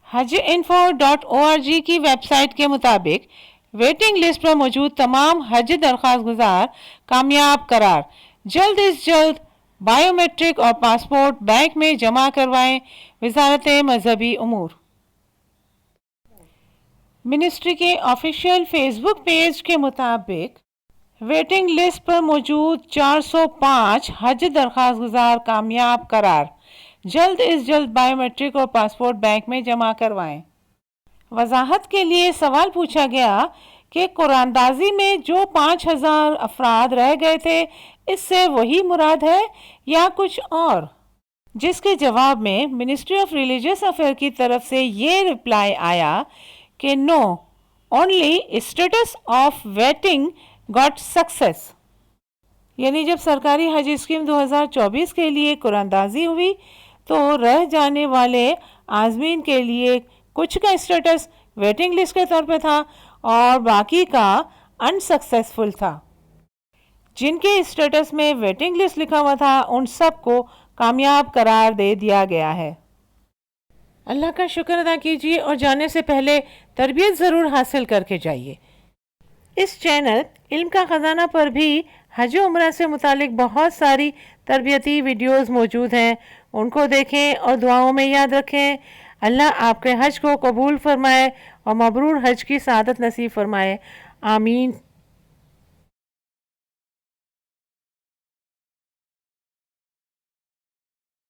hajinfo.org کی web site کے مطابق ویٹنگ لسٹ پر موجود تمام حج درخواست گزار کامیاب قرار، جلد از جلد بائیو میٹرک اور پاسپورٹ بینک میں جمع کروائیں، وزارت مذہبی امور۔ منسٹری کے آفیشیل فیس بک پیج کے مطابق ویٹنگ لسٹ پر موجود 405 حج درخواست گزار کامیاب قرار، جلد از جلد بائیو میٹرک اور پاسپورٹ بینک میں جمع کروائیں۔ وضاحت کے لیے سوال پوچھا گیا کہ قرآن دازی میں جو 5000 افراد رہ گئے تھے، اس سے وہی مراد ہے یا کچھ اور؟ جس کے جواب میں منسٹری آف ریلیجس افیئر کی طرف سے یہ رپلائی آیا کہ no, only status of waiting got success, یعنی جب سرکاری حج اسکیم 2024 کے لیے قرآن دازی ہوئی تو رہ جانے والے عازمین کے لیے کچھ کا اسٹیٹس ویٹنگ لسٹ کے طور پہ تھا اور باقی کا انسکسیسفل تھا۔ جن کے اسٹیٹس میں ویٹنگ لسٹ لکھا ہوا تھا ان سب کو کامیاب قرار دے دیا گیا ہے۔ اللہ کا شکر ادا کیجیے اور جانے سے پہلے تربیت ضرور حاصل کر کے جائیے۔ اس چینل علم کا خزانہ پر بھی حج و عمرہ سے متعلق بہت ساری تربیتی ویڈیوز موجود ہیں، ان کو دیکھیں اور دعاؤں میں یاد رکھیں۔ اللہ آپ کے حج کو قبول فرمائے اور مبرور حج کی سعادت نصیب فرمائے، آمین۔